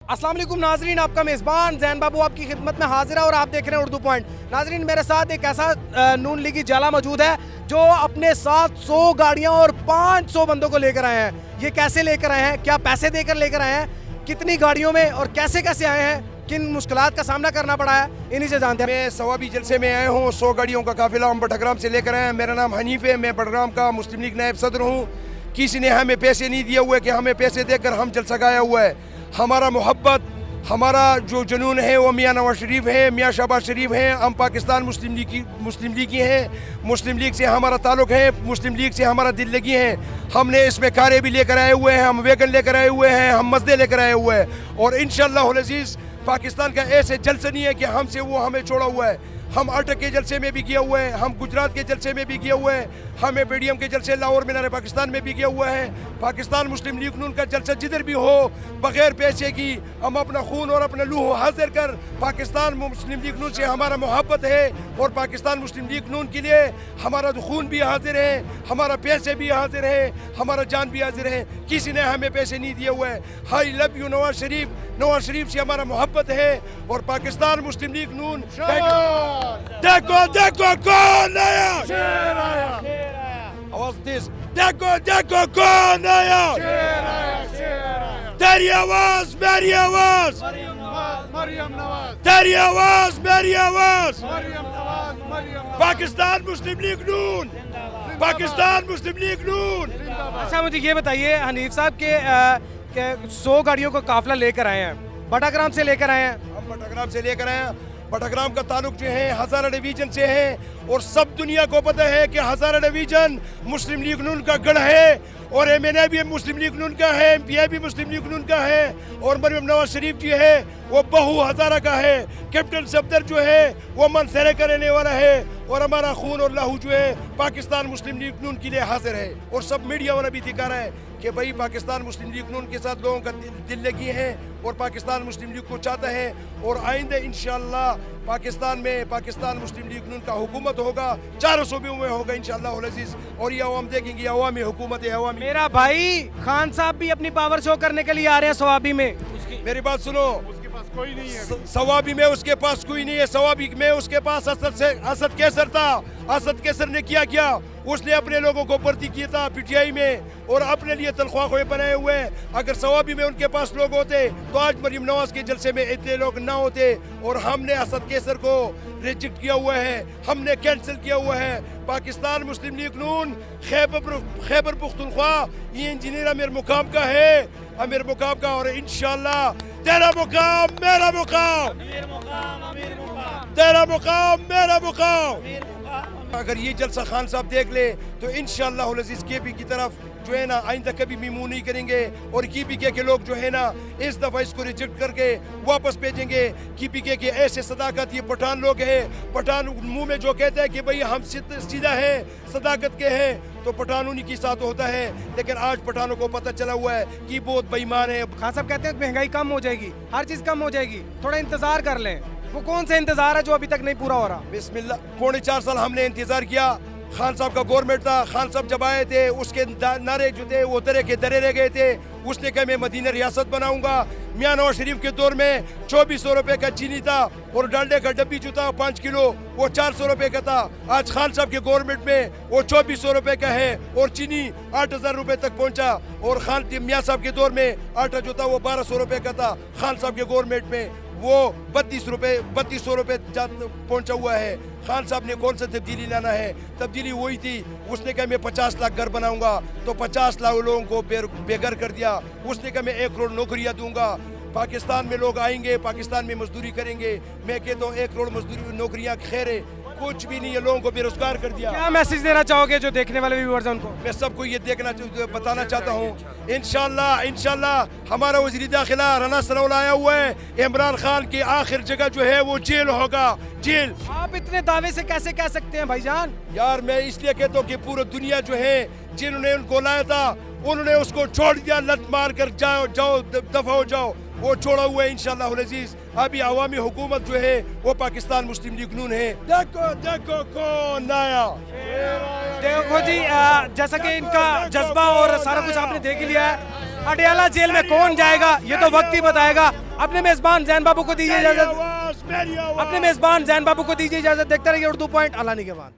अस्सलाम वालेकुम नाजरीन, आपका मेज़बान जैन बाबू आपकी खिदमत में हाजिर है और आप देख रहे हैं उर्दू पॉइंट। नाजरीन, मेरे साथ एक ऐसा नून लीगी जाला मौजूद है जो अपने साथ 100 गाड़ियां और 500 बंदों को लेकर आए हैं। ये कैसे लेकर आए हैं, क्या पैसे देकर लेकर आए हैं, कितनी गाड़ियों में और कैसे कैसे आए हैं, किन मुश्किलात का सामना करना पड़ा है, इन्हीं से जानते हैं। मैं सवाबी जलसे में आया हूँ। 100 गाड़ियों का काफिला हम बटग्राम से लेकर आए हैं। मेरा नाम हनीफ है, मैं बटग्राम का मुस्लिम लीग नायब सदर हूँ। किसी ने हमें पैसे नहीं दिए हुए कि हमें पैसे देकर हम जलसा गाया हुआ है। हमारा मोहब्बत, हमारा जो जुनून है वो मियाँ नवाज शरीफ है, मियाँ शहबाज शरीफ हैं। हम पाकिस्तान मुस्लिम लीग की हैं। मुस्लिम लीग से हमारा ताल्लुक़ है, मुस्लिम लीग से हमारा दिल लगी है। हमने इसमें कारें भी लेकर आए हुए हैं, हम वैगन लेकर आए हुए हैं, हम मसदे लेकर आए हुए हैं। और इंशाअल्लाह अज़ीज़ पाकिस्तान का ऐसे जलसा नहीं है कि हमसे वो हमें छोड़ा हुआ है। हम अटक के जलसे में भी किया हुआ है, हम गुजरात के जलसे में भी किया हुआ है, हमें बीडीएम के जलसे लाहौर मीनार पाकिस्तान में भी किया हुआ है। पाकिस्तान मुस्लिम लीग नून का जलसा जिधर भी हो, बगैर पैसे की हम अपना खून और अपना लूह हाजिर कर, पाकिस्तान मुस्लिम लीग नून से हमारा मोहब्बत है और पाकिस्तान मुस्लिम लीग नून के लिए हमारा खून भी हाजिर है, हमारा पैसे भी हाजिर है, हमारा जान भी हाजिर है। किसी ने हमें पैसे नहीं दिए हुए हैं। High love you Nawaz Sharif, Nawaz Sharif से हमारा मोहब्बत है और पाकिस्तान मुस्लिम लीग नून। देखो देखो कौन आया, आवाज तेज, देखो देखो कौन आया, तेरी आवाज मेरी आवाज, तेरी आवाज मेरी आवाज। पाकिस्तान मुस्लिम लीग नून, पाकिस्तान मुस्लिम लीग नून। अच्छा, मुझे ये बताइए हनीफ साहब के 100 गाड़ियों का काफिला लेकर आए हैं, बटाग्राम से लेकर आए हैं। हम बटाग्राम से लेकर आए हैं। बटाग्राम का ताल्लुक जो है हज़ारा डिवीजन से है और सब दुनिया को पता है कि हज़ारा डिवीजन मुस्लिम लीग नून का गढ़ है और MNA भी मुस्लिम लीग नून का है, MPI भी मुस्लिम लीग नून का है और मरियम नवाज शरीफ जी है वो बहु हज़ारा का है। कैप्टन सफदर जो है वो मनसरे का रहने वाला है और हमारा खून और लहू जो है पाकिस्तान मुस्लिम लीग नून के लिए हाजिर है। और सब मीडिया वाला भी दिखा रहा है कि भाई पाकिस्तान मुस्लिम लीग नून के साथ लोगों का दिल लगी है और पाकिस्तान मुस्लिम लीग को चाहता है और आइंदे इंशाअल्लाह पाकिस्तान में पाकिस्तान मुस्लिम लीग नून का हुकूमत होगा, 4 सूबों में होगा इंशाअल्लाह अज़ीज़। और ये अवाम देखेंगे, अवामी हुकूमत है, अवामी। मेरा भाई खान साहब भी अपनी पावर शो करने के लिए आ रहे हैं सवाबी में। मेरी बात सुनो, कोई नहीं है। सवाबी में उसके पास कोई नहीं है। सवाबी में उसके पास असद कैसर था। असद कैसर ने किया उसने अपने लोगों को भर्ती किया था PTI में और अपने लिए तनख्वाह बनाए हुए। अगर सवाबी में उनके पास लोग होते तो आज मरियम नवाज के जलसे में इतने लोग ना होते। और हमने असद कैसर को रिजेक्ट किया हुआ है, हमने कैंसिल किया हुआ है। पाकिस्तान मुस्लिम लीग नून खैबर पुख्तनख्वा ये इंजीनियर अमीर मुकाम का है, अमीर मुकाम का। और इंशाअल्लाह तेरा मुकाम मेरा मुकाम, तेरा मुकाम मेरा मुकाम। अगर ये जलसा खान साहब देख ले तो इंशाअल्लाह अज़ीज़ KPK की तरफ जो है ना आइंदा कभी भी मुंह नहीं करेंगे और KPK के लोग जो है ना इस दफ़ा इसको रिजेक्ट करके वापस भेजेंगे। KPK के ऐसे सदाकत, ये पठान लोग हैं, पठान मुंह में जो कहता है कि भाई हम सीधा है, सदाकत के हैं, तो पठान उन्हीं के साथ होता है। लेकिन आज पठानों को पता चला हुआ है कि बहुत बेईमान है। खान साहब कहते हैं महंगाई कम हो जाएगी, हर चीज़ कम हो जाएगी, थोड़ा इंतजार कर लें। वो कौन सा इंतजार है जो अभी तक नहीं पूरा हो रहा? बिस्मिल्लाह, 4.25 साल हमने इंतजार किया। खान साहब का गवर्नमेंट था, खान साहब जब आए थे उसके नारे जो थे वो दरे के दरे रह गए थे। उसने कहा मैं मदीना रियासत बनाऊंगा। मियाँ नवाज शरीफ के दौर में 2400 रुपये का चीनी था और डालडे का डब्बी जो था 5 किलो वो 400 रुपये का था। आज खान साहब के गवर्नमेंट में वो 2400 रुपये का है और चीनी 8000 रुपये तक पहुंचा। और मियाँ साहब के दौर में आटा जो था वो 1200 रुपये का था। खान साहब के गवर्नमेंट में वो 3200 रुपये पहुंचा हुआ है। खान साहब ने कौन सा तब्दीली लाना है? तब्दीली वही थी, उसने कहा मैं 50 लाख घर बनाऊंगा तो 50 लाख लोगों को बेघर कर दिया। उसने कहा मैं 1 करोड़ नौकरियां दूंगा। पाकिस्तान में लोग आएंगे, पाकिस्तान में मजदूरी करेंगे। मैं कहता हूँ 1 करोड़ मजदूरी नौकरियां खैर है, कुछ भी नहीं है, लोगों को बेरोजगार कर दिया। क्या मैसेज देना चाहोगे जो देखने वाले व्यूअर्स हैं उनको? मैं सबको ये बताना चाहता हूँ इंशाल्लाह हमारा वज़ीर दाखिला राना सनाउल्लाह आया हुआ है। इमरान खान की आखिर जगह जो है वो जेल होगा, जेल। आप इतने दावे से कैसे कह सकते हैं भाईजान? यार मैं इसलिए कहता हूँ कि पूरी दुनिया जो है जिन्होंने उनको लाया था उन्होंने उसको छोड़ दिया, लत मार कर जाओ जाओ दफा हो जाओ, वो छोड़ा हुआ है इंशाअल्लाह अज़ीज़। अभी अवामी हुकूमत जो है वो पाकिस्तान मुस्लिम लीग नून है। देखो देखो कौन आया। देखो जी, जैसा कि इनका जज्बा और सारा कुछ आपने देख लिया है। अडयाला जेल में कौन जाएगा ये तो वक्त ही बताएगा। अपने मेजबान जैन बाबू को दीजिए इजाजत, अपने मेजबान जैन बाबू को दीजिए इजाजत। देखते रहिए उर्दू पॉइंट। अल्लाह निगहबान।